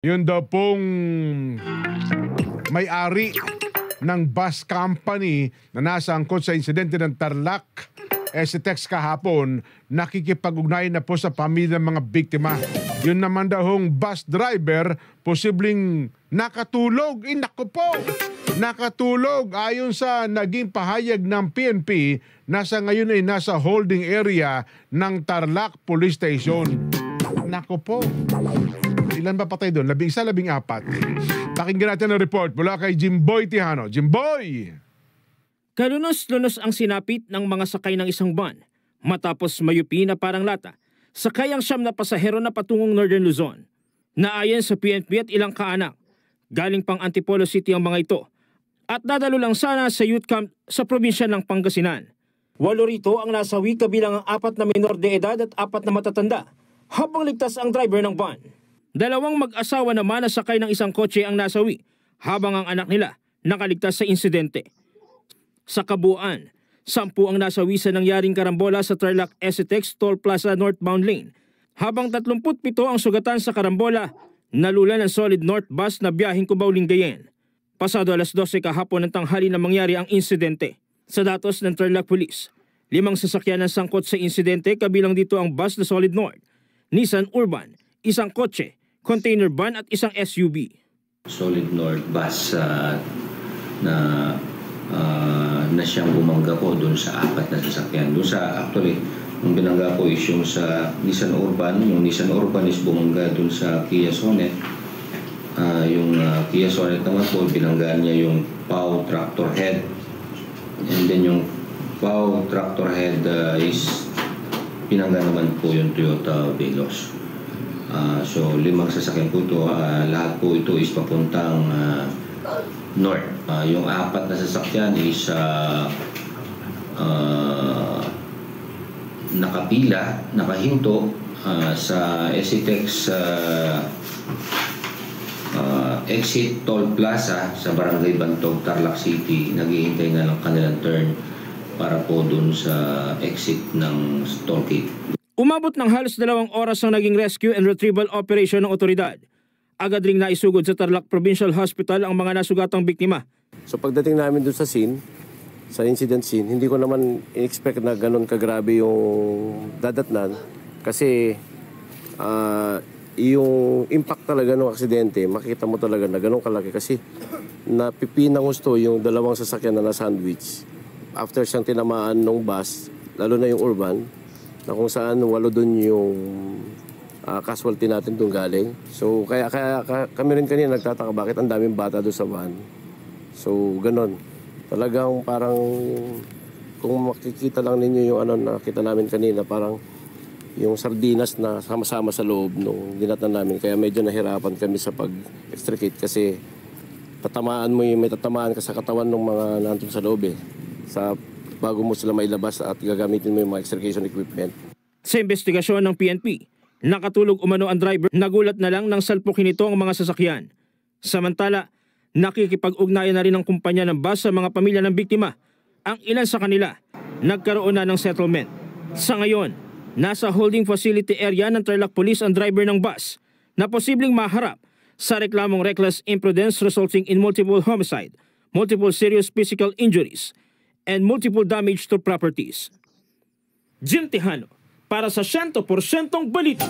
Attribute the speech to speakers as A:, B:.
A: Yun daw pong may-ari ng bus company na nasangkot sa insidente ng Tarlac, si Tex kahapon, nakikipag-ugnayan na po sa pamilya ng mga biktima. Yun naman daw hong bus driver, posibleng nakatulog. Naku po! Nakatulog ayon sa naging pahayag ng PNP, nasa ngayon ay nasa holding area ng Tarlac Police Station. Naku po! Ilan ba patay doon? 11, 14. Pakinggan natin ang report mula kay Jimboy Tihano. Jimboy!
B: Kalunos-lunos ang sinapit ng mga sakay ng isang van matapos mayupi na parang lata. Sakay ang 9 na pasahero na patungong Northern Luzon. Naayon sa PNP at ilang kaanak. Galing pang Antipolo City ang mga ito. At dadalo lang sana sa youth camp sa probinsya ng Pangasinan. 8 rito ang nasawi kabilang ang 4 na minor de edad at 4 na matatanda. Habang ligtas ang driver ng van. 2 mag-asawa naman na sakay ng isang kotse ang nasawi, habang ang anak nila nakaligtas sa insidente. Sa kabuuan, 10 ang nasawi sa nangyaring karambola sa Tarlac SCTEX Toll Plaza northbound lane, habang 37 ang sugatan sa karambola, nalula ng Solid North bus na biyaheng Cubao-Lingayen. Pasado alas 12 kahapon ng tanghali na mangyari ang insidente. Sa datos ng Tarlac Police, 5 sasakyan ang sangkot sa insidente, kabilang dito ang bus na Solid North, Nissan Urban, isang kotse, container van at isang SUV.
C: Solid North bus na siyang bumangga po doon sa 4 na sasakyan. Doon sa actually, yung binangga po is yung sa Nissan Urban. Yung Nissan Urban is bumangga doon sa Kia Sonet. Yung Kia Sonet naman po, binangga niya yung PAW Tractor Head. And then yung PAW Tractor Head is pinangga naman po yung Toyota Veloz. So 5 sasakyan po ito, lahat po ito is papuntang north. Yung 4 na sasakyan is nakapila, nakahinto sa SCTEX exit Toll Plaza sa Barangay Bantog, Tarlac City. Naghihintay na lang kanilang turn para po dun sa exit ng toll gate.
B: Umabot ng halos 2 oras ang naging rescue and retrieval operation ng otoridad. Agad ring naisugod sa Tarlac Provincial Hospital ang mga nasugatang biktima.
D: So pagdating namin doon sa scene, sa incident scene, hindi ko naman in-expect na ganun kagrabe yung dadatnan. Kasi yung impact talaga ng aksidente, makita mo talaga na ganun kalaki. Kasi napipinang gusto yung 2 sasakyan na na-sandwich. After siyang tinamaan ng bus, lalo na yung urban, na kung saan 8 doon yung casualty natin doon galing. So kaya kami rin kanina nagtataka bakit ang daming bata doon sa van. So ganon. Talagang parang kung makikita lang ninyo yung nakita namin kanina, parang yung sardinas na sama-sama sa loob nung dinatan namin. Kaya medyo nahirapan kami sa pag-extricate kasi may tatamaan ka sa katawan ng mga nandun sa loob bago mo sila mailabas at gagamitin mo yung mga extrication equipment.
B: Sa investigasyon ng PNP, nakatulog umano ang driver, nagulat na lang nang salpukin nito ang mga sasakyan. Samantala, nakikipag-ugnayan na rin ang kumpanya ng bus sa mga pamilya ng biktima. Ang ilan sa kanila, nagkaroon na ng settlement. Sa ngayon, nasa holding facility area ng Tarlac Police ang driver ng bus na posibleng maharap sa reklamong reckless imprudence resulting in multiple homicide, multiple serious physical injuries, and multiple damage to properties. Jim Tejano, para sa 100% balita.